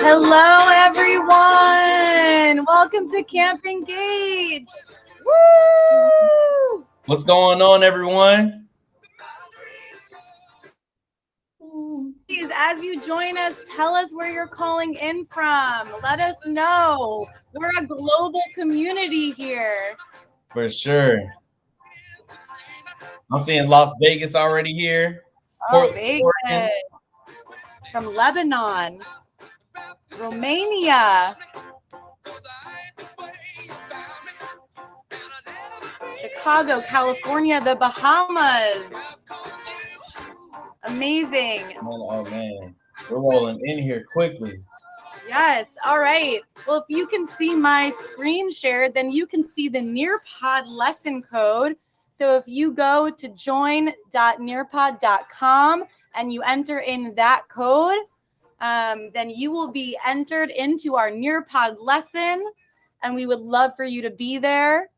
Hello, everyone. Welcome to Camp Engage. Woo! What's going on, everyone? Please, as you join us, tell us where you're calling in from. Let us know. We're a global community here. For sure. I'm seeing Las Vegas already here. Oh, Vegas. From Lebanon, Romania, Chicago, California, the Bahamas. Amazing. Oh, man. We're rolling in here quickly. Yes. All right. Well, if you can see my screen shared, then you can see the Nearpod lesson code. So if you go to join.nearpod.com and you enter in that code, then you will be entered into our Nearpod lesson, and we would love for you to be there.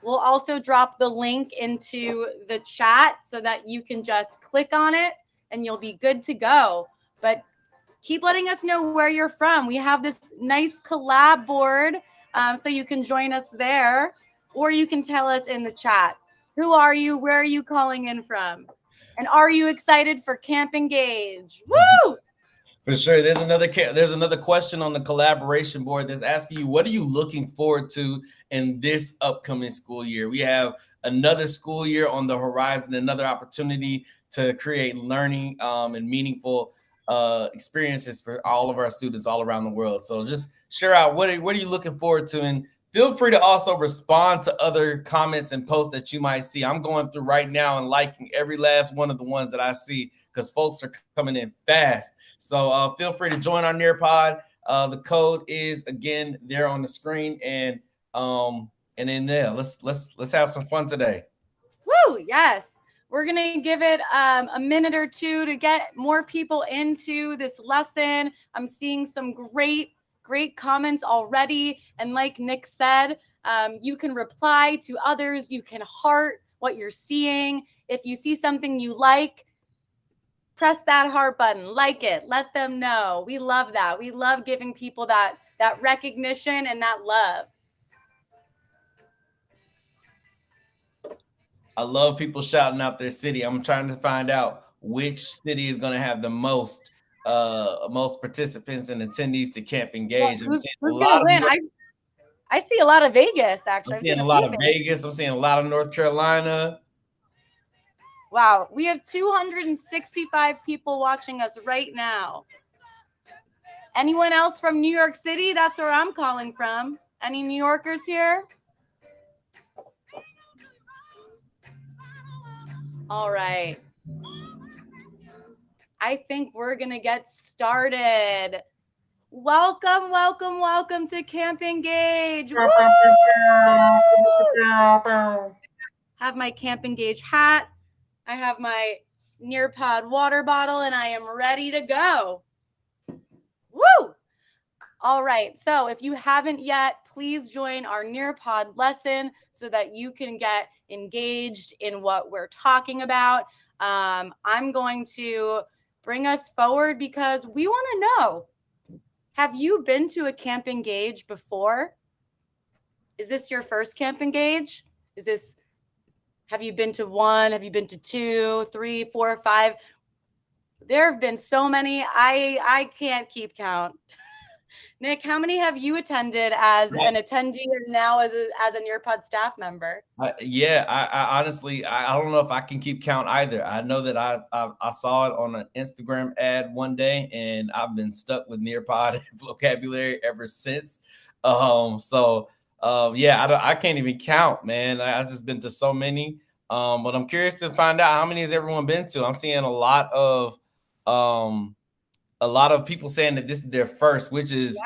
We'll also drop the link into the chat so that you can just click on it and you'll be good to go. But keep letting us know where you're from. We have this nice collab board, so you can join us there, or you can tell us in the chat. Who are you? Where are you calling in from? And are you excited for Camp Engage? Woo! For sure. There's another question on the collaboration board that's asking you, what are you looking forward to in this upcoming school year? We have another school year on the horizon, another opportunity to create learning and meaningful experiences for all of our students all around the world. So just share out what are you looking forward to, and feel free to also respond to other comments and posts that you might see. I'm going through right now and liking every last one of the ones that I see because folks are coming in fast. So feel free to join our Nearpod. The code is again there on the screen, and in there, let's have some fun today. Woo! Yes. We're going to give it a minute or two to get more people into this lesson. I'm seeing some great comments already. And like Nick said, you can reply to others. You can heart what you're seeing. If you see something you like, press that heart button, like it, let them know. We love that. We love giving people that recognition and that love. I love people shouting out their city. I'm trying to find out which city is going to have the most participants and attendees to Camp Engage. Who's going to win? I see a lot of Vegas, actually. I'm seeing a lot of Vegas. I'm seeing a lot of North Carolina. Wow. We have 265 people watching us right now. Anyone else from New York City? That's where I'm calling from. Any New Yorkers here? All right. I think we're going to get started. Welcome to Camp Engage. Woo! Have my Camp Engage hat. I have my Nearpod water bottle, and I am ready to go. Woo! All right. So if you haven't yet, please join our Nearpod lesson so that you can get engaged in what we're talking about. I'm going to bring us forward because we want to know, have you been to a Camp Engage before? Is this your first Camp Engage? Have you been to one? Have you been to 2, 3, 4, 5? There have been so many. I can't keep count. Nick, how many have you attended as an attendee and now as a Nearpod staff member? I honestly, I don't know if I can keep count either. I know that I saw it on an Instagram ad one day, and I've been stuck with Nearpod vocabulary ever since. I can't even count, man. I've just been to so many. But I'm curious to find out how many has everyone been to. I'm seeing a lot of people saying that this is their first, which is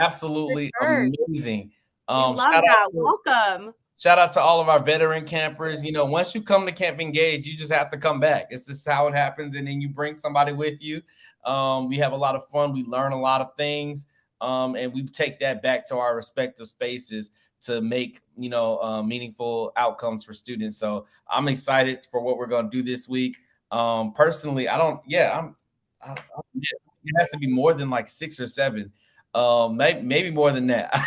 absolutely amazing. Love that. Welcome. Shout out to all of our veteran campers. You know, once you come to Camp Engage, you just have to come back. It's just how it happens. And then you bring somebody with you. We have a lot of fun. We learn a lot of things. And we take that back to our respective spaces to make, meaningful outcomes for students. So I'm excited for what we're going to do this week. Personally, I don't, yeah, it has to be more than like 6 or 7, maybe more than that.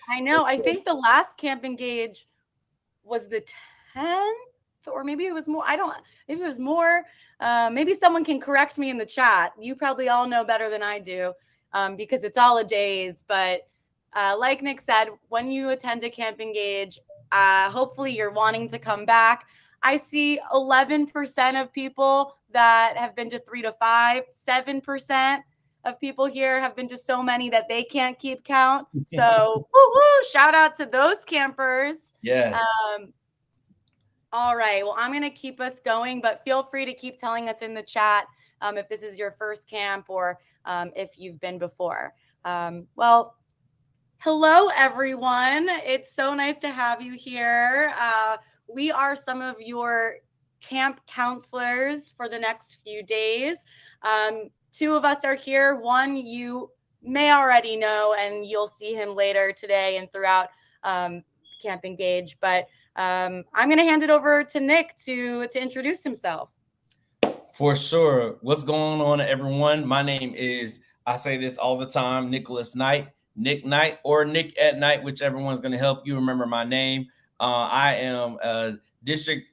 I know. I think the last Camp Engage was the 10th, or maybe it was more. Maybe it was more. Maybe someone can correct me in the chat. You probably all know better than I do, because it's all a days. But like Nick said, when you attend a Camp Engage, hopefully you're wanting to come back. I see 11% of people that have been to 3 to 5, 7% of people here have been to so many that they can't keep count. So shout out to those campers. Yes. All right. Well, I'm going to keep us going, but feel free to keep telling us in the chat if this is your first camp or if you've been before. Well, hello, everyone. It's so nice to have you here. We are some of your camp counselors for the next few days. 2 of us are here. One you may already know, and you'll see him later today and throughout Camp Engage. But I'm going to hand it over to Nick to introduce himself. For sure. What's going on, everyone? My name is, I say this all the time, Nicholas Knight, Nick Knight, or Nick at Night, whichever one's going to help you remember my name. I am a district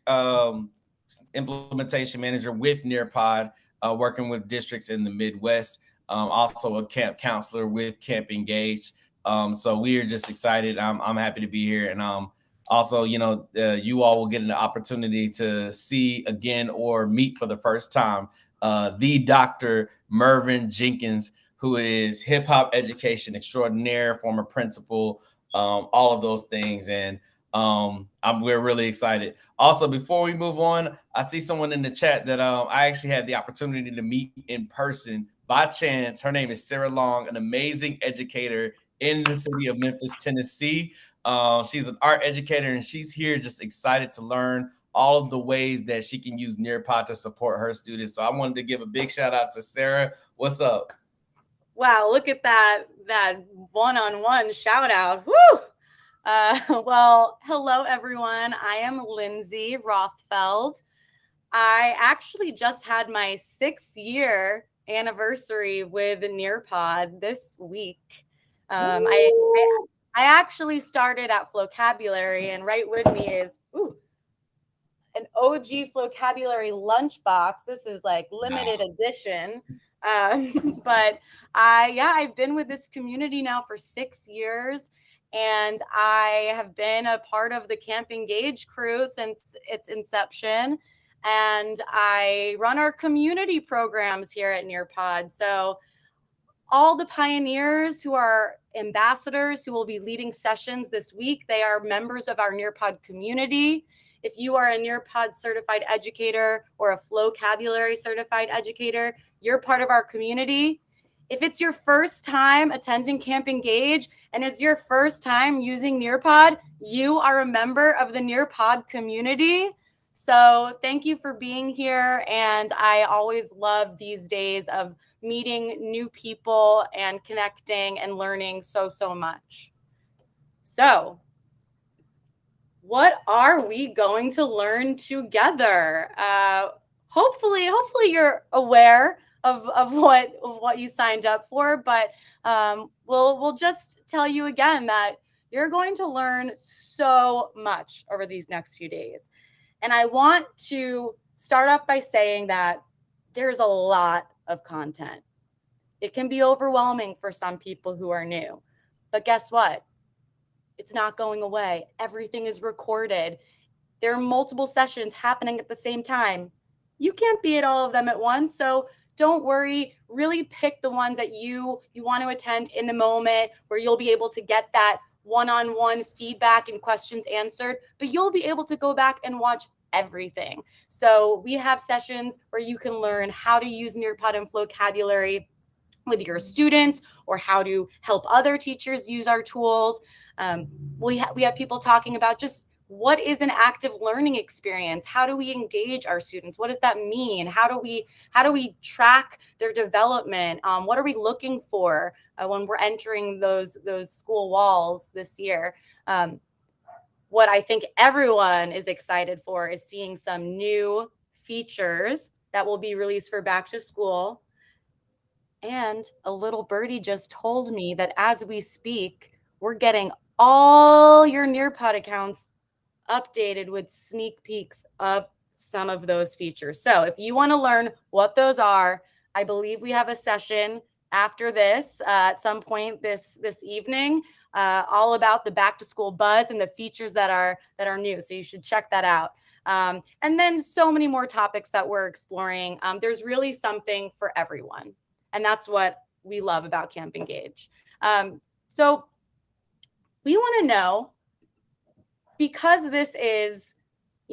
implementation manager with Nearpod, working with districts in the Midwest. Also a camp counselor with Camp Engage. So we are just excited. I'm happy to be here, and also, you all will get an opportunity to see again or meet for the first time the Dr. Mervyn Jenkins, who is hip hop education extraordinaire, former principal, all of those things. And we're really excited. Also, before we move on, I see someone in the chat that I actually had the opportunity to meet in person by chance. Her name is Sarah Long, an amazing educator in the city of Memphis, Tennessee. She's an art educator, and she's here just excited to learn all of the ways that she can use Nearpod to support her students. So I wanted to give a big shout out to Sarah. What's up? Wow, look at that one-on-one shout out. Woo! Well, hello, everyone. I am Lindsay Rothfeld. I actually just had my 6-year anniversary with Nearpod this week. I actually started at Flocabulary, and right with me is an OG Flocabulary lunchbox. This is like limited edition. But I've been with this community now for 6 years, and I have been a part of the Camp Engage crew since its inception. And I run our community programs here at Nearpod. So all the pioneers who are ambassadors who will be leading sessions this week, they are members of our Nearpod community. If you are a Nearpod certified educator or a Flocabulary certified educator, you're part of our community. If it's your first time attending Camp Engage and it's your first time using Nearpod, you are a member of the Nearpod community. So thank you for being here. And I always love these days of meeting new people and connecting and learning so much. So what are we going to learn together? Hopefully you're aware of what you signed up for, but we'll just tell you again that you're going to learn so much over these next few days. And I want to start off by saying that there's a lot of content. It can be overwhelming for some people who are new, but guess what? It's not going away. Everything is recorded. There are multiple sessions happening at the same time. You can't be at all of them at once. So don't worry. Really pick the ones that you want to attend in the moment, where you'll be able to get that one-on-one feedback and questions answered, but you'll be able to go back and watch everything. So we have sessions where you can learn how to use Nearpod and Flocabulary with your students, or how to help other teachers use our tools. We have people talking about just what is an active learning experience? How do we engage our students? What does that mean? How do we track their development? What are we looking for when we're entering those school walls this year? What I think everyone is excited for is seeing some new features that will be released for back to school. And a little birdie just told me that as we speak, we're getting all your Nearpod accounts updated with sneak peeks of some of those features. So if you want to learn what those are, I believe we have a session after this at some point this evening, all about the back to school buzz and the features that are new. So you should check that out. And then so many more topics that we're exploring. There's really something for everyone. And that's what we love about Camp Engage. So we want to know, because this is,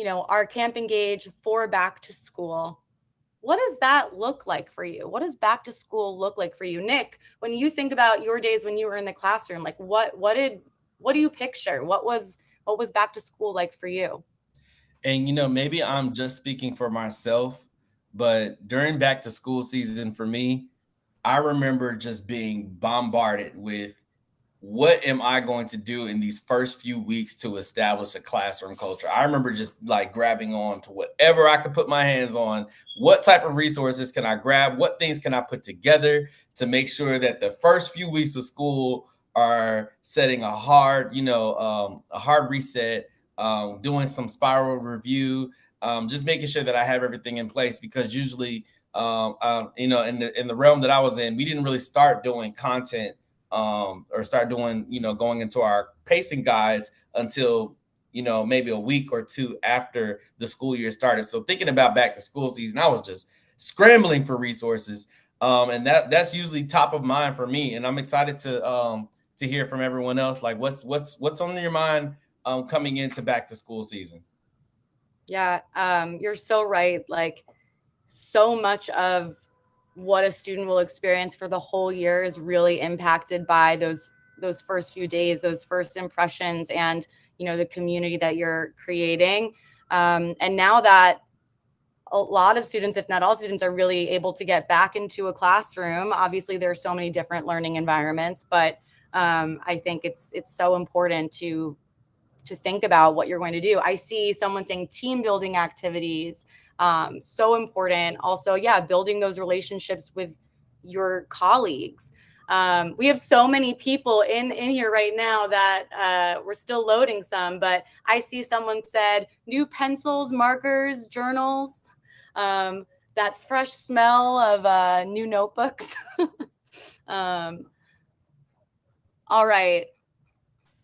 our Camp Engage for back to school, what does that look like for you? What does back to school look like for you? Nick, when you think about your days when you were in the classroom, like what do you picture? What was back to school like for you? And maybe I'm just speaking for myself, but during back to school season for me, I remember just being bombarded with, what am I going to do in these first few weeks to establish a classroom culture? I remember just like grabbing on to whatever I could put my hands on. What type of resources can I grab? What things can I put together to make sure that the first few weeks of school are setting a hard reset, doing some spiral review, just making sure that I have everything in place, because usually, in the realm that I was in, we didn't really start doing content or start doing, going into our pacing guides until, maybe a week or two after the school year started. So thinking about back to school season, I was just scrambling for resources. And that's usually top of mind for me. And I'm excited to hear from everyone else. Like what's on your mind coming into back to school season? Yeah, you're so right. Like, so much of what a student will experience for the whole year is really impacted by those first few days, those first impressions, and the community that you're creating. And now that a lot of students, if not all students, are really able to get back into a classroom, obviously there are so many different learning environments, but I think it's so important to think about what you're going to do. I see someone saying team building activities, so important. Also, yeah, building those relationships with your colleagues. We have so many people in here right now that we're still loading some, but I see someone said new pencils, markers, journals, that fresh smell of new notebooks. All right.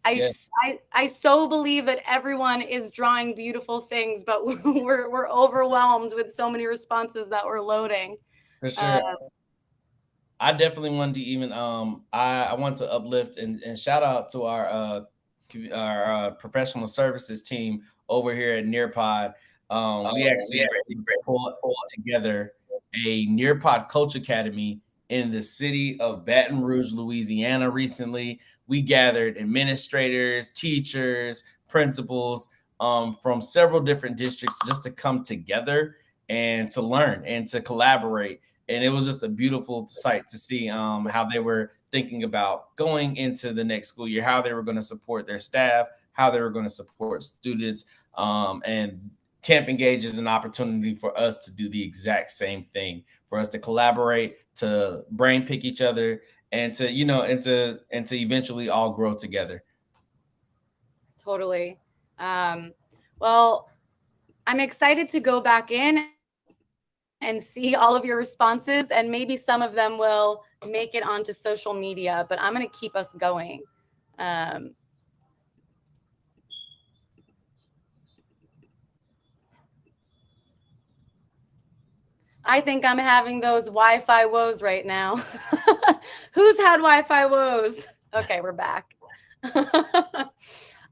Yes, I so believe that everyone is drawing beautiful things, but we're overwhelmed with so many responses that we're loading. for Uh, sure. I definitely wanted to even I want to uplift and shout out to our professional services team over here at Nearpod. We actually were able to pull together a Nearpod Coach Academy in the city of Baton Rouge, Louisiana recently. We gathered administrators, teachers, principals from several different districts just to come together and to learn and to collaborate. And it was just a beautiful sight to see how they were thinking about going into the next school year, how they were going to support their staff, how they were going to support students. And Camp Engage is an opportunity for us to do the exact same thing, for us to collaborate, to brain pick each other, and to eventually all grow together. Totally. Well, I'm excited to go back in and see all of your responses, and maybe some of them will make it onto social media, but I'm going to keep us going. I think I'm having those Wi-Fi woes right now. Who's had Wi-Fi woes? Okay, we're back.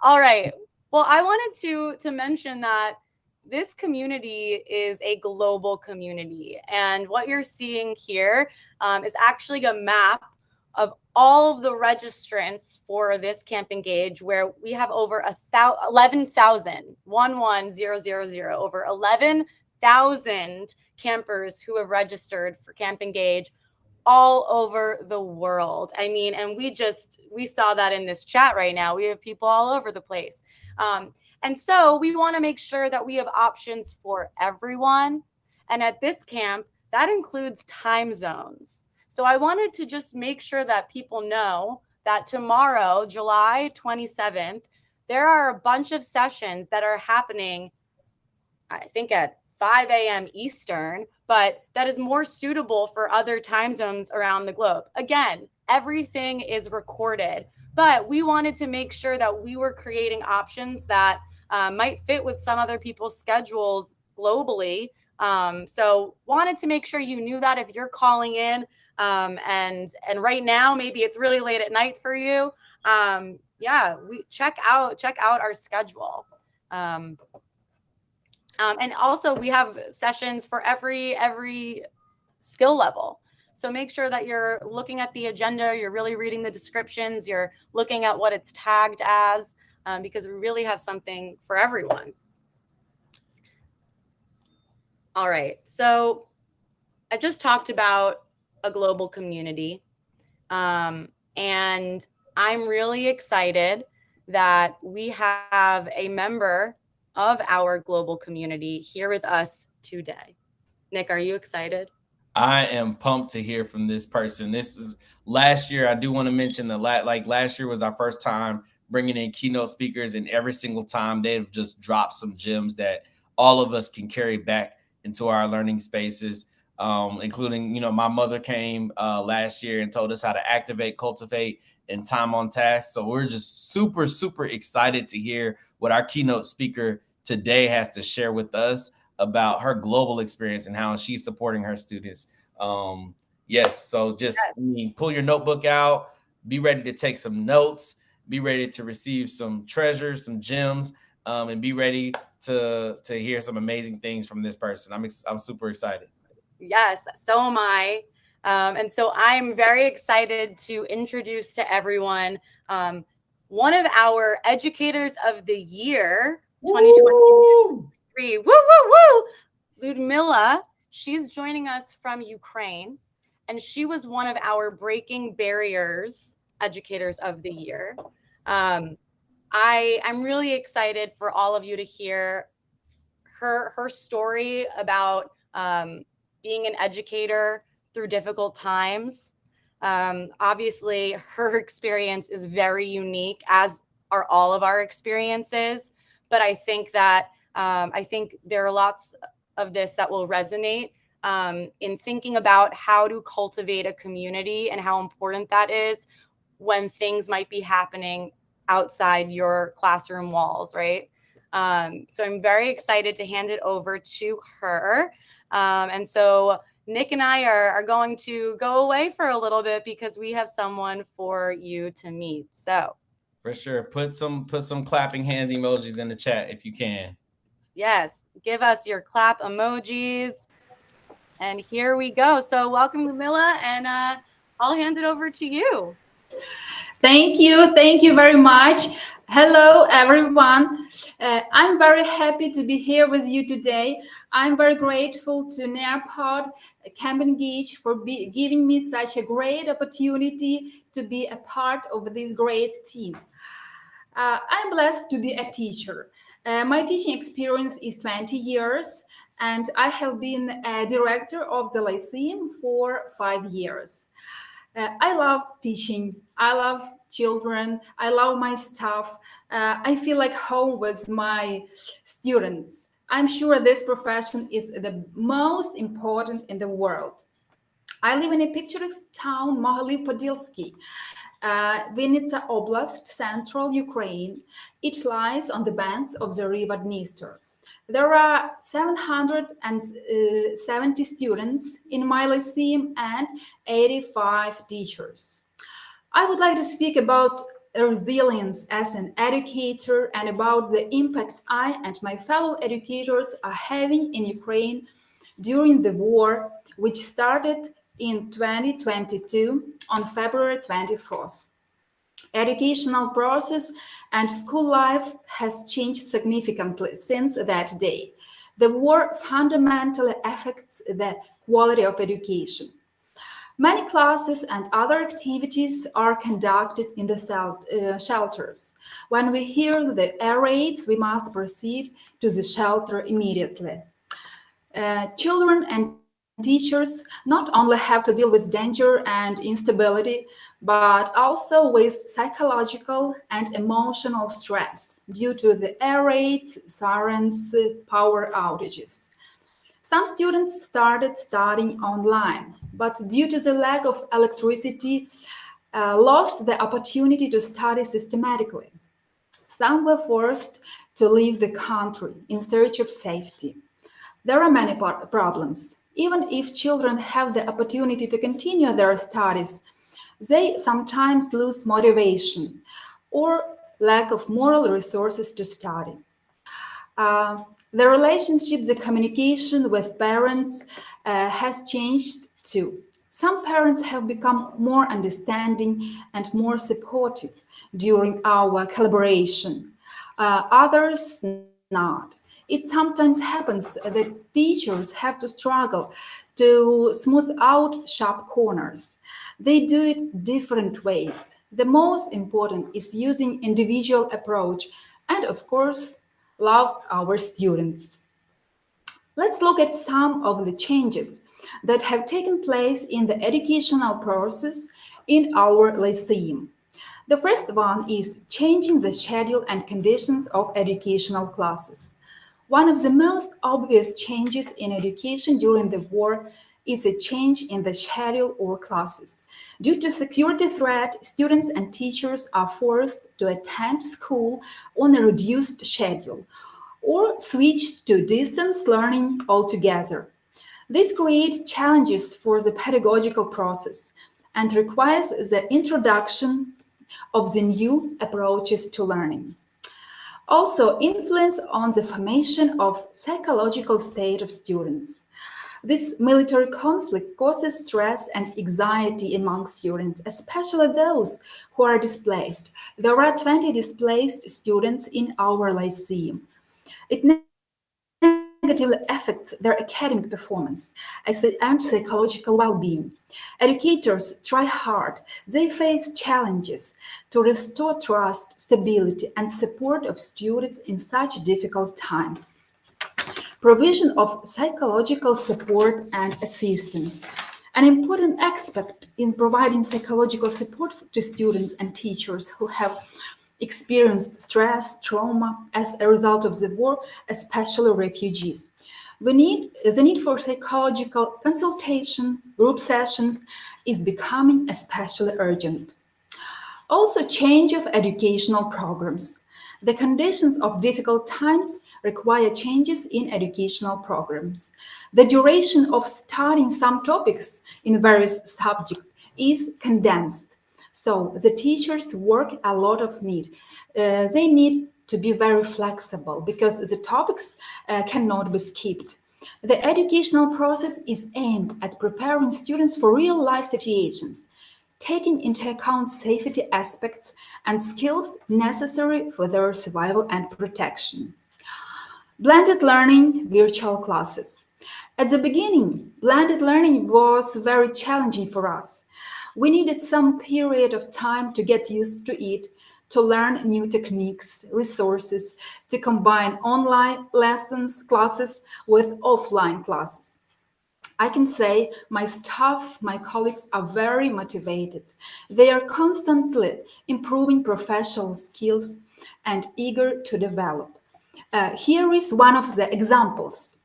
All right. Well, I wanted to mention that this community is a global community. And what you're seeing here is actually a map of all of the registrants for this Camp Engage, where we have over 11,000, over 11,000 campers who have registered for Camp Engage all over the world. I mean, and we saw that in this chat right now. We have people all over the place. And so we want to make sure that we have options for everyone. And at this camp, that includes time zones. So I wanted to just make sure that people know that tomorrow, July 27th, there are a bunch of sessions that are happening, I think at 5 a.m. Eastern, but that is more suitable for other time zones around the globe. Again, everything is recorded, but we wanted to make sure that we were creating options that might fit with some other people's schedules globally. So wanted to make sure you knew that if you're calling in, and right now maybe it's really late at night for you. We check out our schedule. And also we have sessions for every skill level. So make sure that you're looking at the agenda, you're really reading the descriptions, you're looking at what it's tagged as, because we really have something for everyone. All right, so I just talked about a global community, and I'm really excited that we have a member of our global community here with us today. Nick, are you excited? I am pumped to hear from this person. This is last year. I do want to mention that last year was our first time bringing in keynote speakers, and every single time they've just dropped some gems that all of us can carry back into our learning spaces, including, my mother came last year and told us how to activate, cultivate, and time on task. So we're just super, super excited to hear what our keynote speaker today has to share with us about her global experience and how she's supporting her students. So just pull your notebook out, be ready to take some notes, be ready to receive some treasures, some gems, and be ready to hear some amazing things from this person. I'm super excited. Yes, so am I. And so I'm very excited to introduce to everyone one of our educators of the year, 2023. Woo, woo, woo! Liudmyla, she's joining us from Ukraine, and she was one of our Breaking Barriers educators of the year. I'm really excited for all of you to hear her story about being an educator through difficult times. Obviously, her experience is very unique, as are all of our experiences. But I think that there are lots of this that will resonate in thinking about how to cultivate a community and how important that is when things might be happening outside your classroom walls, right? So I'm very excited to hand it over to her. And so Nick and I are going to go away for a little bit because we have someone for you to meet. So for sure, put some clapping hand emojis in the chat if you can. Yes, give us your clap emojis. And here we go. So welcome, Liudmyla, and I'll hand it over to you. Thank you very much. Hello, everyone. I'm very happy to be here with you today. I'm very grateful to Nearpod Camp Engage for giving me such a great opportunity to be a part of this great team. I'm blessed to be a teacher. My teaching experience is 20 years, and I have been a director of the Lyceum for 5 years. I love teaching. I love children. I love my staff. I feel like home with my students. I'm sure this profession is the most important in the world. I live in a picturesque town, Mohyliv-Podilsky, Vinnytsia Oblast, central Ukraine. It lies on the banks of the river Dniester. There are 770 students in my lyceum and 85 teachers. I would like to speak about resilience as an educator and about the impact I and my fellow educators are having in Ukraine during the war, which started in 2022 on February 24th. Educational process and school life has changed significantly since that day. The war fundamentally affects the quality of education. Many classes and other activities are conducted in the shelters. When we hear the air raids, we must proceed to the shelter immediately. Children and teachers not only have to deal with danger and instability, but also with psychological and emotional stress due to the air raids, sirens, power outages. Some students started studying online, but due to the lack of electricity, lost the opportunity to study systematically. Some were forced to leave the country in search of safety. There are many problems. Even if children have the opportunity to continue their studies, they sometimes lose motivation or lack of moral resources to study. The relationship, the communication with parents has changed too. Some parents have become more understanding and more supportive during our collaboration, others not. It sometimes happens that teachers have to struggle to smooth out sharp corners. They do it different ways. The most important is using individual approach and, of course, love our students. Let's look at some of the changes that have taken place in the educational process in our lyceum. The first one is changing the schedule and conditions of educational classes. One of the most obvious changes in education during the war is a change in the schedule or classes. Due to security threat, students and teachers are forced to attend school on a reduced schedule or switch to distance learning altogether. This creates challenges for the pedagogical process and requires the introduction of the new approaches to learning. Also, influence on the formation of psychological state of students. This military conflict causes stress and anxiety among students, especially those who are displaced. There are 20 displaced students in our lyceum. It negatively affects their academic performance and psychological well-being. Educators try hard. They face challenges to restore trust, stability, and support of students in such difficult times. Provision of psychological support and assistance. An important aspect in providing psychological support to students and teachers who have experienced stress, trauma as a result of the war, especially refugees. The need for psychological consultation, group sessions is becoming especially urgent. Also, change of educational programs. The conditions of difficult times require changes in educational programs. The duration of studying some topics in various subjects is condensed. So the teachers work a lot of need. They need to be very flexible because the topics cannot be skipped. The educational process is aimed at preparing students for real-life situations, taking into account safety aspects and skills necessary for their survival and protection. Blended learning, virtual classes. At the beginning, blended learning was very challenging for us. We needed some period of time to get used to it, to learn new techniques, resources, to combine online lessons, classes with offline classes. I can say my staff, my colleagues are very motivated. They are constantly improving professional skills and eager to develop. Here is one of the examples.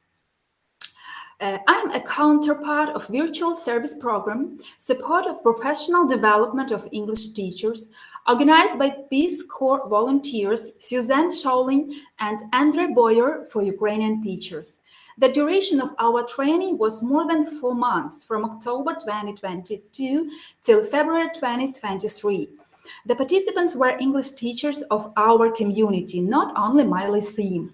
I'm a counterpart of Virtual Service Program, support of professional development of English teachers, organized by Peace Corps volunteers Suzanne Scholling and Andrei Boyer for Ukrainian teachers. The duration of our training was more than 4 months, from October 2022 till February 2023. The participants were English teachers of our community, not only my lyceum.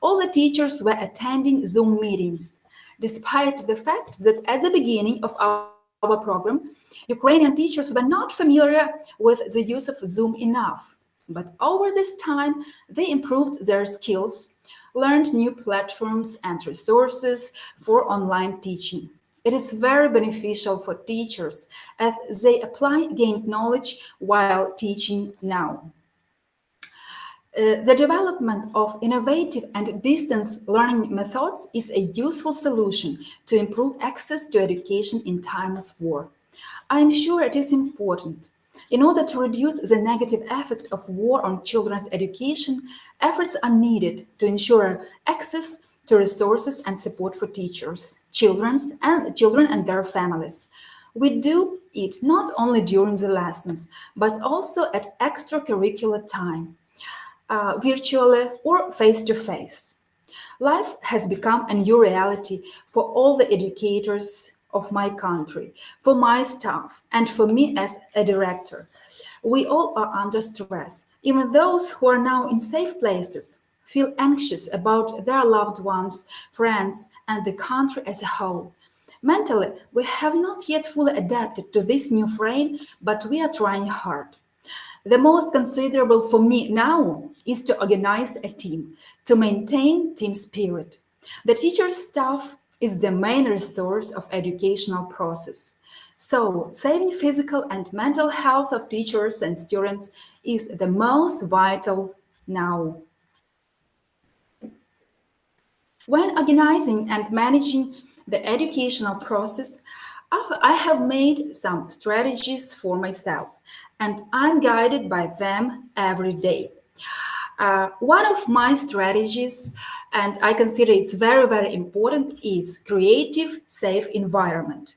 All the teachers were attending Zoom meetings, despite the fact that at the beginning of our program, Ukrainian teachers were not familiar with the use of Zoom enough. But over this time, they improved their skills, learned new platforms and resources for online teaching. It is very beneficial for teachers as they apply gained knowledge while teaching now. The development of innovative and distance learning methods is a useful solution to improve access to education in times of war. I am sure it is important. In order to reduce the negative effect of war on children's education, efforts are needed to ensure access to resources and support for teachers, children and their families. We do it not only during the lessons, but also at extracurricular time, virtually or face-to-face. Life has become a new reality for all the educators of my country, for my staff, and for me as a director. We all are under stress. Even those who are now in safe places feel anxious about their loved ones, friends, and the country as a whole. Mentally, we have not yet fully adapted to this new frame, but we are trying hard. The most considerable for me now is to organize a team, to maintain team spirit. The teacher staff is the main resource of educational process. So, saving physical and mental health of teachers and students is the most vital now. When organizing and managing the educational process, I have made some strategies for myself, and I'm guided by them every day. One of my strategies, and I consider it's very, very important, is creative, safe environment.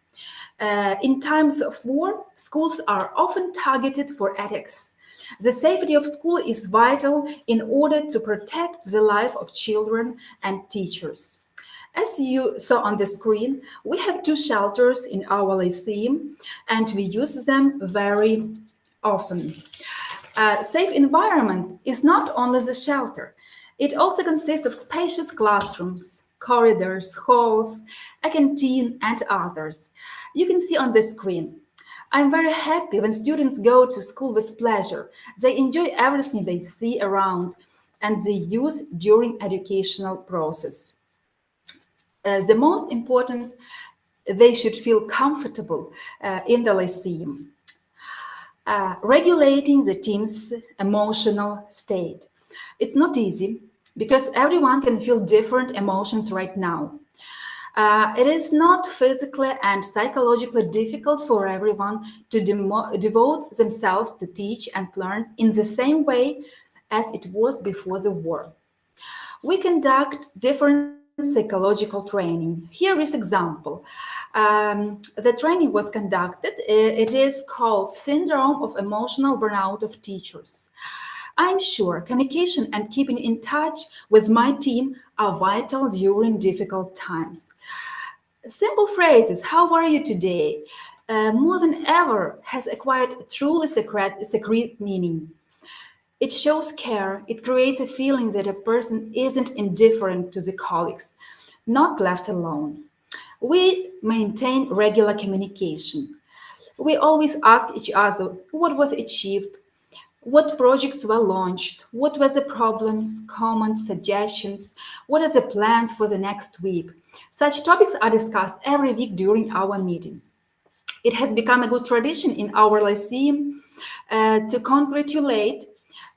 In times of war, schools are often targeted for attacks. The safety of school is vital in order to protect the life of children and teachers. As you saw on the screen, we have two shelters in our lyceum, and we use them very often. A safe environment is not only the shelter. It also consists of spacious classrooms, corridors, halls, a canteen, and others. You can see on the screen. I'm very happy when students go to school with pleasure. They enjoy everything they see around and they use during educational process. The most important, they should feel comfortable in the lyceum. Regulating the team's emotional state. It's not easy because everyone can feel different emotions right now. It is not physically and psychologically difficult for everyone to devote themselves to teach and learn in the same way as it was before the war. We conduct different psychological training. Here is example. The training was conducted. It is called Syndrome of Emotional Burnout of Teachers. I'm sure communication and keeping in touch with my team are vital during difficult times. Simple phrases, how are you today? More than ever has acquired truly secret meaning. It shows care. It creates a feeling that a person isn't indifferent to the colleagues, not left alone. We maintain regular communication. We always ask each other what was achieved, what projects were launched, what were the problems, comments, suggestions, what are the plans for the next week. Such topics are discussed every week during our meetings. It has become a good tradition in our lyceum to congratulate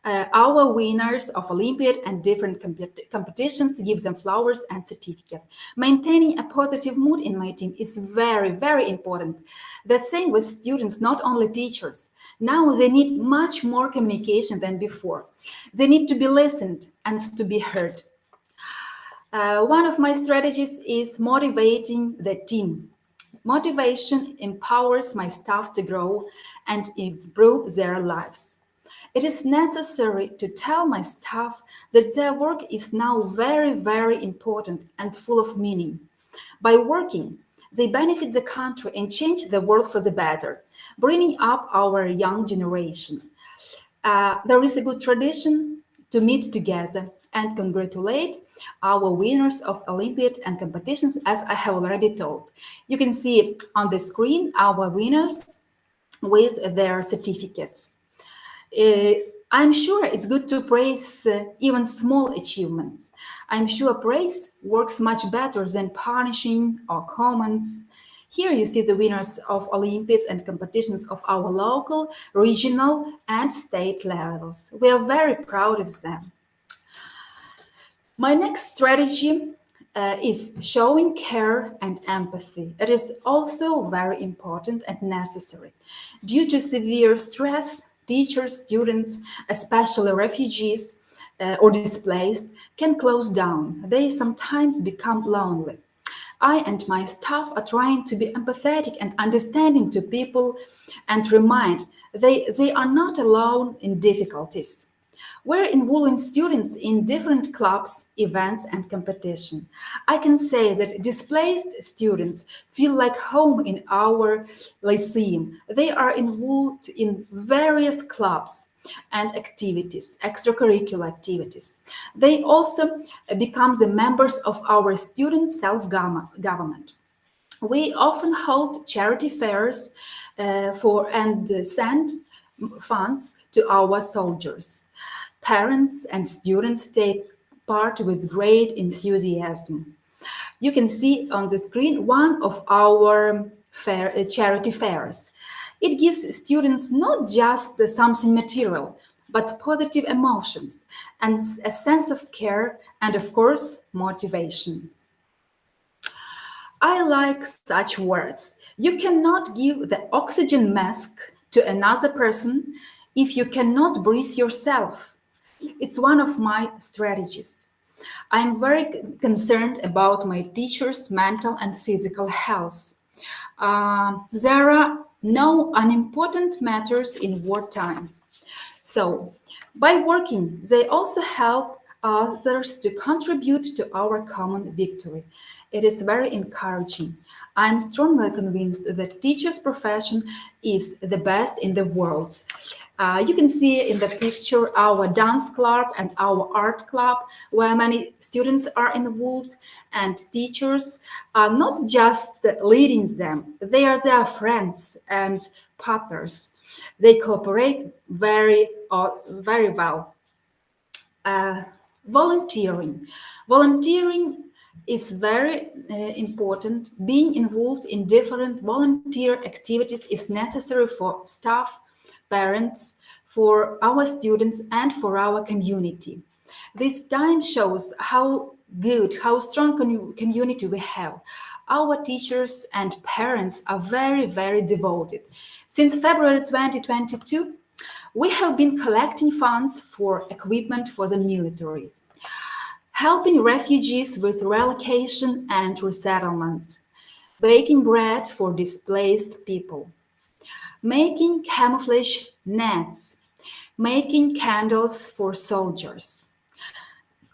our winners of Olympiad and different competitions, give them flowers and certificate. Maintaining a positive mood in my team is very, very important. The same with students, not only teachers. Now they need much more communication than before. They need to be listened and to be heard. One of my strategies is motivating the team. Motivation empowers my staff to grow and improve their lives. It is necessary to tell my staff that their work is now very, very important and full of meaning. By working, they benefit the country and change the world for the better, bringing up our young generation. There is a good tradition to meet together and congratulate our winners of Olympiad and competitions, as I have already told. You can see on the screen our winners with their certificates. I'm sure it's good to praise even small achievements. I'm sure praise works much better than punishing or comments. Here you see the winners of Olympiads and competitions of our local, regional, and state levels. We are very proud of them. My next strategy is showing care and empathy. It is also very important and necessary. Due to severe stress, teachers, students, especially refugees or displaced, can close down. They sometimes become lonely. I and my staff are trying to be empathetic and understanding to people and remind they are not alone in difficulties. We're involving students in different clubs, events, and competition. I can say that displaced students feel like home in our lyceum. They are involved in various clubs and activities, extracurricular activities. They also become the members of our student self-government. We often hold charity fairs and send funds to our soldiers. Parents and students take part with great enthusiasm. You can see on the screen one of our charity fairs. It gives students not just something material, but positive emotions and a sense of care and, of course, motivation. I like such words. You cannot give the oxygen mask to another person if you cannot breathe yourself. It's one of my strategies. I'm very concerned about my teachers' mental and physical health. There are no unimportant matters in wartime. So, by working, they also help others to contribute to our common victory. It is very encouraging. I'm strongly convinced that teacher's profession is the best in the world. You can see in the picture our dance club and our art club, where many students are involved, and teachers are not just leading them, they are their friends and partners. They cooperate very well. Volunteering. Volunteering is very important. Being involved in different volunteer activities is necessary for staff, parents, for our students, and for our community. This time shows how good, how strong community we have. Our teachers and parents are very, very devoted. Since February 2022, we have been collecting funds for equipment for the military, helping refugees with relocation and resettlement, baking bread for displaced people, making camouflage nets, making candles for soldiers.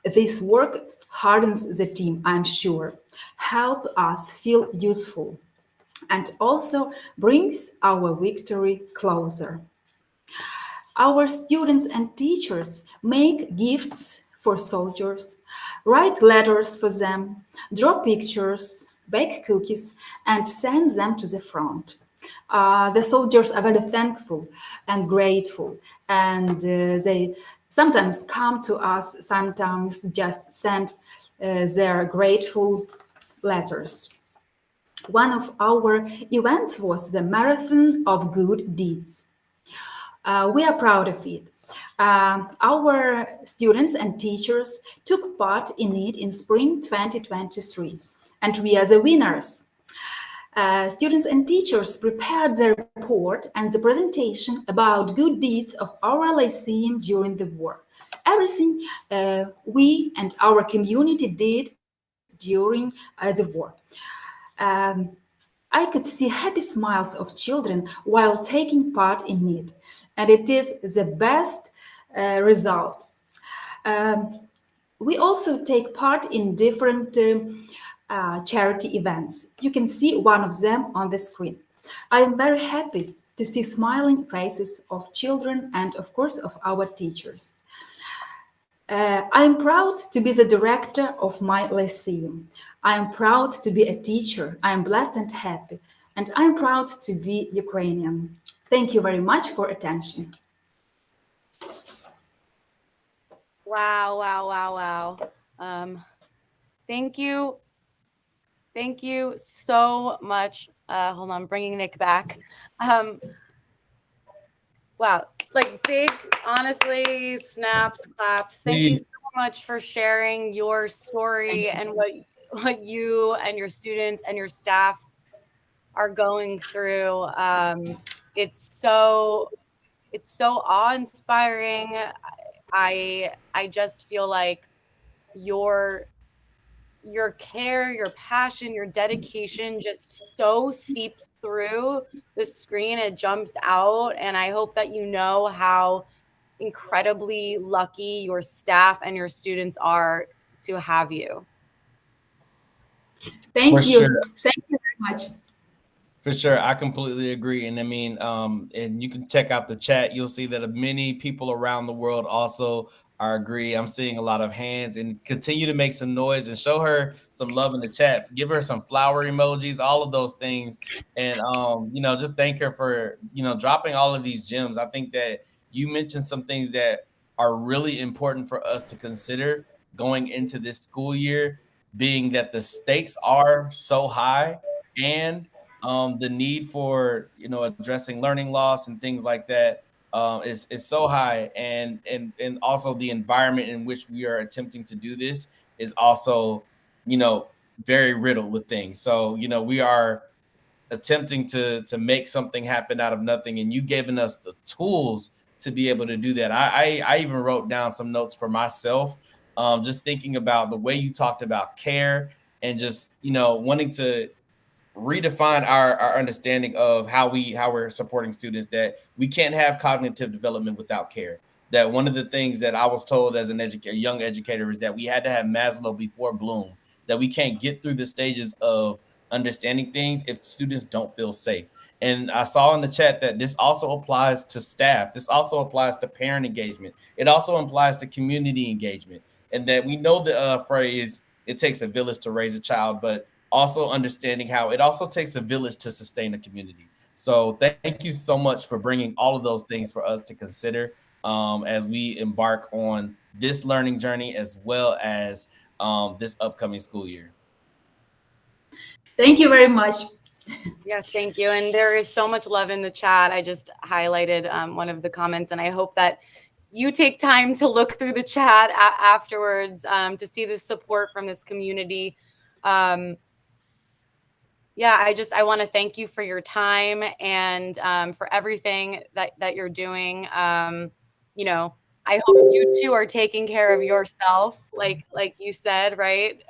This work hardens the team, I'm sure, help us feel useful, and also brings our victory closer. Our students and teachers make gifts for soldiers, write letters for them, draw pictures, bake cookies, and send them to the front. The soldiers are very thankful and grateful, and they sometimes come to us, sometimes just send their grateful letters. One of our events was the Marathon of Good Deeds. We are proud of it. Our students and teachers took part in it in spring 2023, and we are the winners. Students and teachers prepared the report and the presentation about good deeds of our lyceum during the war. Everything we and our community did during the war. I could see happy smiles of children while taking part in it, and it is the best result. We also take part in different charity events. You can see one of them on the screen. I am very happy to see smiling faces of children and, of course, of our teachers. I'm proud to be the director of my lyceum. I'm proud to be a teacher. I'm blessed and happy. And I'm proud to be Ukrainian. Thank you very much for attention. Wow, wow, wow, wow. Thank you. Thank you so much. Hold on, bringing Nick back. Wow, like big, honestly, snaps, claps. Thank you so much for sharing your story and what you and your students and your staff are going through. It's so awe-inspiring. I just feel like your care, your passion, your dedication just so seeps through the screen. It jumps out. And I hope that you know how incredibly lucky your staff and your students are to have you. Thank you. Sure. Thank you very much. For sure. I completely agree. And I mean, and you can check out the chat. You'll see that many people around the world also are agree. I'm seeing a lot of hands, and continue to make some noise and show her some love in the chat. Give her some flower emojis, all of those things. And, you know, just thank her for, you know, dropping all of these gems. I think that you mentioned some things that are really important for us to consider going into this school year, being that the stakes are so high, and the need for, you know, addressing learning loss and things like that is so high, and also the environment in which we are attempting to do this is also, you know, very riddled with things. So, you know, we are attempting to make something happen out of nothing, and you giving us the tools to be able to do that. I even wrote down some notes for myself, just thinking about the way you talked about care and just, you know, wanting to redefine our understanding of how we're supporting students, that we can't have cognitive development without care. That one of the things that I was told as a young educator is that we had to have Maslow before Bloom, that we can't get through the stages of understanding things if students don't feel safe. And I saw in the chat that this also applies to staff. This also applies to parent engagement. It also applies to community engagement. And that we know the phrase, it takes a village to raise a child, but also understanding how it also takes a village to sustain a community. So thank you so much for bringing all of those things for us to consider as we embark on this learning journey, as well as this upcoming school year. Thank you very much. Yes, thank you. And there is so much love in the chat. I just highlighted one of the comments, and I hope that you take time to look through the chat afterwards to see the support from this community. Yeah, I want to thank you for your time and for everything that you're doing. You know, I hope you too are taking care of yourself, like you said, right?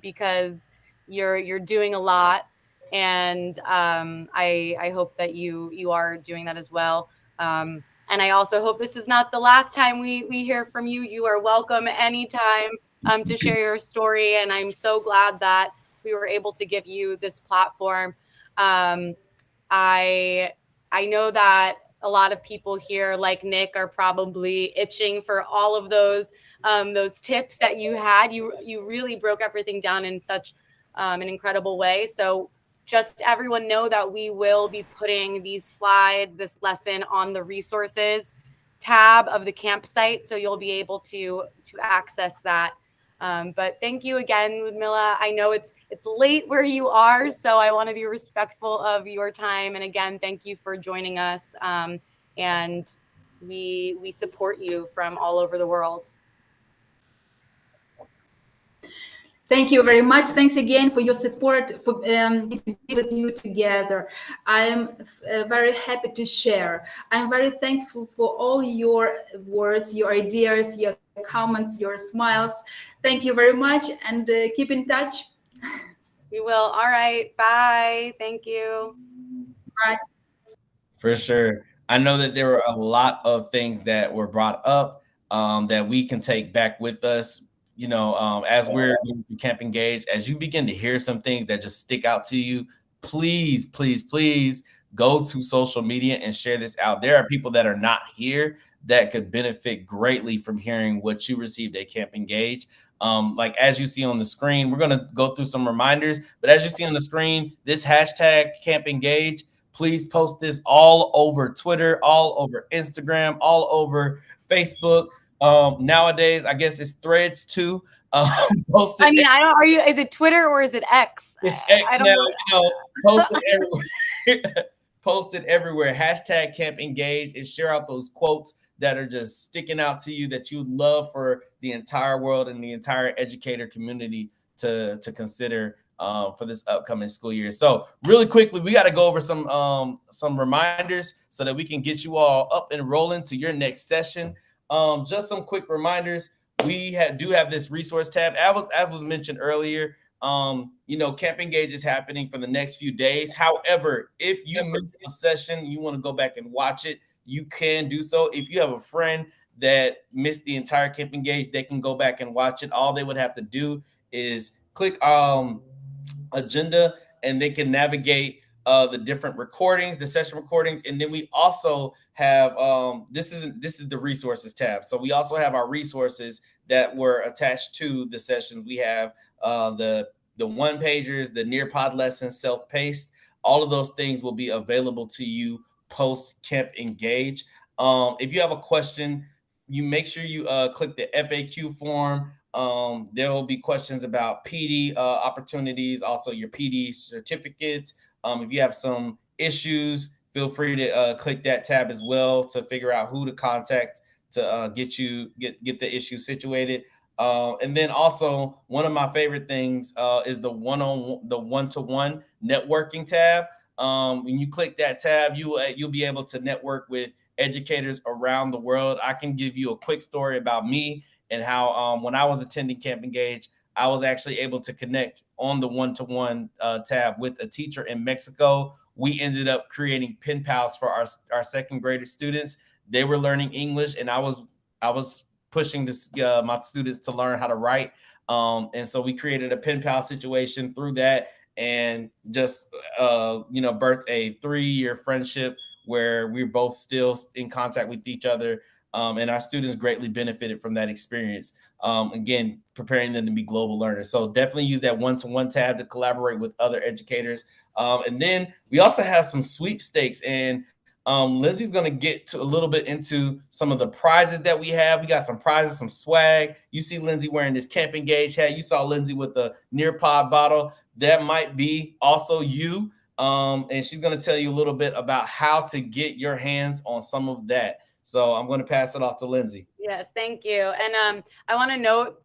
Because you're doing a lot, and I hope that you are doing that as well. And I also hope this is not the last time we hear from you. You are welcome anytime to share your story, and I'm so glad that we were able to give you this platform. I know that a lot of people here, like Nick, are probably itching for all of those tips that you had. You really broke everything down in such an incredible way. So just everyone know that we will be putting these slides, this lesson, on the resources tab of the campsite, so you'll be able to access that. But thank you again, Liudmyla. I know it's late where you are, so I want to be respectful of your time. And again, thank you for joining us. And we support you from all over the world. Thank you very much. Thanks again for your support, for to be with you together. I'm very happy to share. I'm very thankful for all your words, your ideas, your comments, your smiles. Thank you very much, and keep in touch. We will. All right. Bye. Thank you. Bye. For sure. I know that there were a lot of things that were brought up that we can take back with us, you know, as we're going through Camp Engage. As you begin to hear some things that just stick out to you, please go to social media and share this out. There are people that are not here that could benefit greatly from hearing what you received at Camp Engage. Like as you see on the screen, we're going to go through some reminders, but as you see on the screen, this hashtag Camp Engage, please post this all over Twitter, all over Instagram, all over Facebook. Nowadays, I guess it's Threads too. Post it. I mean, I don't. Are you? Is it Twitter or is it X? It's X I don't now. know. Post it everywhere. Post it everywhere. Hashtag Camp Engage, and share out those quotes that are just sticking out to you that you would love for the entire world and the entire educator community to consider for this upcoming school year. So really quickly, we got to go over some reminders so that we can get you all up and rolling to your next session. Just some quick reminders. We do have this resource tab. As was mentioned earlier, Camp Engage is happening for the next few days. However, if you miss a session, you want to go back and watch it, you can do so. If you have a friend that missed the entire Camp Engage, they can go back and watch it. All they would have to do is click agenda, and they can navigate the different recordings, the session recordings. And then we also have this is the resources tab. So we also have our resources that were attached to the sessions. We have the one pagers, the Nearpod lessons, self-paced. All of those things will be available to you post Camp Engage. If you have a question, you make sure you click the FAQ form. There will be questions about PD opportunities, also your PD certificates. If you have some issues, feel free to click that tab as well to figure out who to contact to get the issue situated. And then also one of my favorite things is the one-to-one networking tab. When you click that tab, you'll be able to network with educators around the world. I can give you a quick story about me and how when I was attending Camp Engage, I was actually able to connect on the one-to-one tab with a teacher in Mexico. We ended up creating pen pals for our second grader students. They were learning English, and I was pushing my students to learn how to write. And so we created a pen pal situation through that, and just birthed a 3-year friendship where we're both still in contact with each other. And our students greatly benefited from that experience. Again, preparing them to be global learners. So definitely use that one-to-one tab to collaborate with other educators. And then we also have some sweepstakes, and Lindsay's going to get to a little bit into some of the prizes that we have. We got some prizes, some swag. You see Lindsay wearing this Camp Engage hat. You saw Lindsay with the Nearpod bottle. That might be also you. And she's going to tell you a little bit about how to get your hands on some of that. So I'm going to pass it off to Lindsay. Yes, thank you. And I want to note,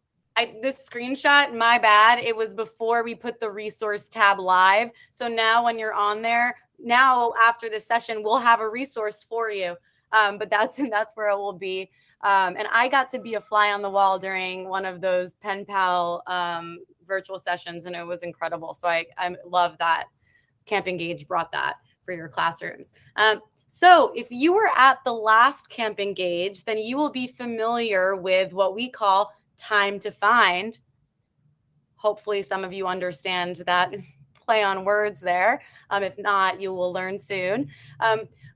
this screenshot, my bad. It was before we put the resource tab live. So now when you're on there, now after this session, we'll have a resource for you. But that's where it will be. And I got to be a fly on the wall during one of those Pen Pal virtual sessions, and it was incredible. So I love that Camp Engage brought that for your classrooms. So if you were at the last Camp Engage, then you will be familiar with what we call time to find. Hopefully some of you understand that play on words there. If not, you will learn soon.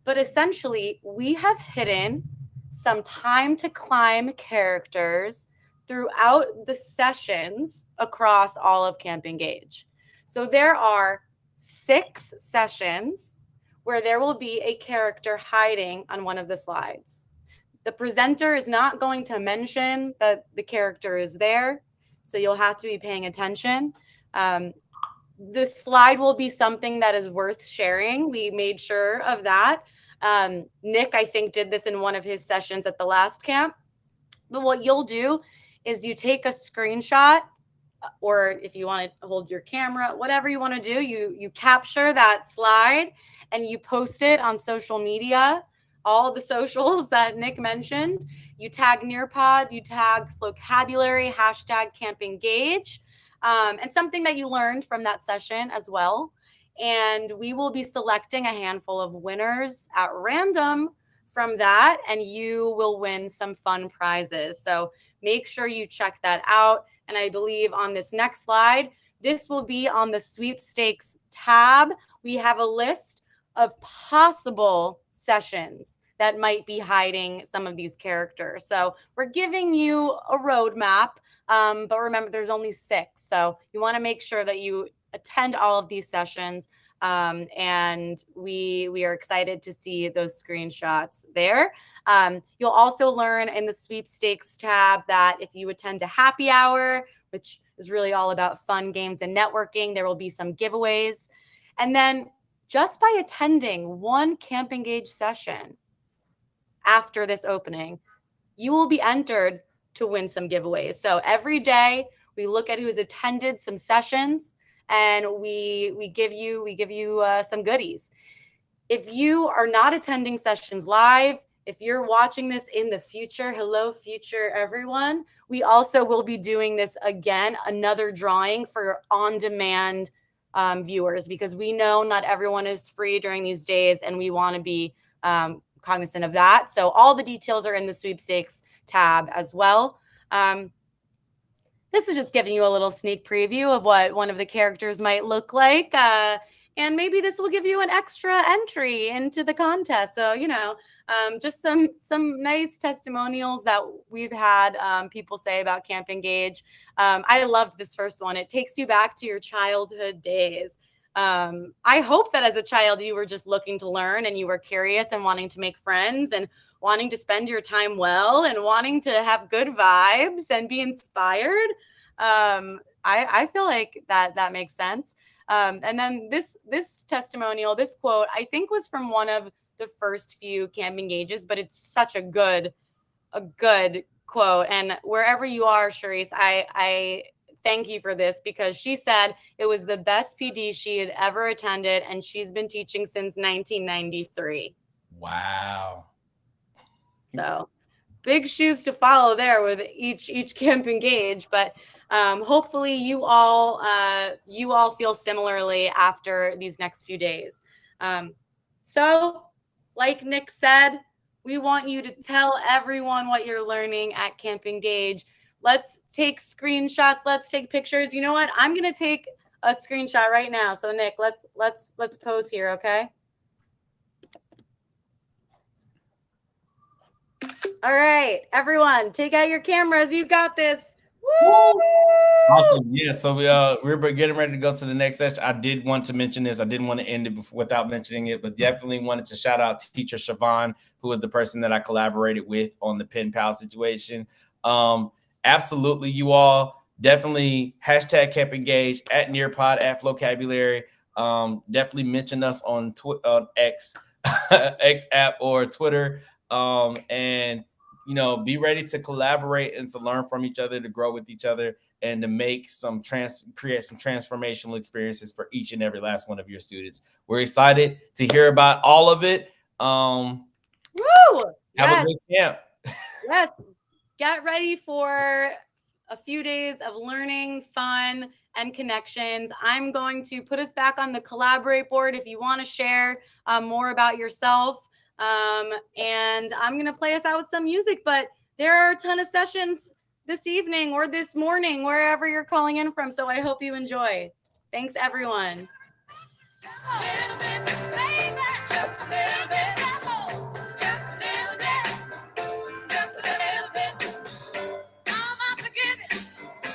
But essentially, we have hidden some time to climb characters throughout the sessions across all of Camp Engage. So there are 6 sessions where there will be a character hiding on one of the slides. The presenter is not going to mention that the character is there, so you'll have to be paying attention. The slide will be something that is worth sharing. We made sure of that. Nick, I think, did this in one of his sessions at the last camp. But what you'll do is you take a screenshot, or if you want to hold your camera, whatever you want to do, you capture that slide and you post it on social media, all the socials that Nick mentioned. You tag Nearpod, you tag vocabulary, hashtag Camp Engage, and something that you learned from that session as well. And we will be selecting a handful of winners at random from that, and you will win some fun prizes. So make sure you check that out. And I believe on this next slide, this will be on the sweepstakes tab. We have a list of possible sessions that might be hiding some of these characters. So we're giving you a roadmap, but remember there's only 6. So you want to make sure that you attend all of these sessions. And we are excited to see those screenshots there. You'll also learn in the sweepstakes tab that if you attend a happy hour, which is really all about fun games and networking, there will be some giveaways. And then just by attending one Camp Engage session after this opening, you will be entered to win some giveaways. So every day we look at who's attended some sessions, and we give you some goodies. If you are not attending sessions live, if you're watching this in the future, hello future everyone, we also will be doing this again, another drawing for on-demand viewers, because we know not everyone is free during these days, and we want to be cognizant of that. So all the details are in the sweepstakes tab as well. This is just giving you a little sneak preview of what one of the characters might look like. And maybe this will give you an extra entry into the contest. So, just some nice testimonials that we've had people say about Camp Engage. I loved this first one. It takes you back to your childhood days. I hope that as a child, you were just looking to learn, and you were curious and wanting to make friends and wanting to spend your time well and wanting to have good vibes and be inspired. I feel like that makes sense. And then this testimonial, this quote, I think was from one of the first few Camp Engages, but it's such a good quote. And wherever you are, Charisse, I thank you for this, because she said it was the best PD she had ever attended, and she's been teaching since 1993. Wow. So big shoes to follow there with each Camp Engage, but hopefully you all feel similarly after these next few days. So like Nick said, we want you to tell everyone what you're learning at Camp Engage. Let's take screenshots. Let's take pictures. You know what? I'm going to take a screenshot right now. So Nick, let's pose here, okay? All right, everyone, take out your cameras. You got this. Woo! Awesome. Yeah. So we're getting ready to go to the next session. I did want to mention this. I didn't want to end it without mentioning it, but definitely wanted to shout out teacher Siobhan, who was the person that I collaborated with on the pen pal situation. Absolutely, you all definitely hashtag Camp Engage at Nearpod at Flocabulary. Definitely mention us on X X app or Twitter. And be ready to collaborate and to learn from each other, to grow with each other, and to make create some transformational experiences for each and every last one of your students. We're excited to hear about all of it. Woo! Have a good camp. Yes. Get ready for a few days of learning, fun, and connections. I'm going to put us back on the Collaborate board if you want to share more about yourself. And I'm going to play us out with some music, but there are a ton of sessions this evening or this morning, wherever you're calling in from. So I hope you enjoy. Thanks, everyone.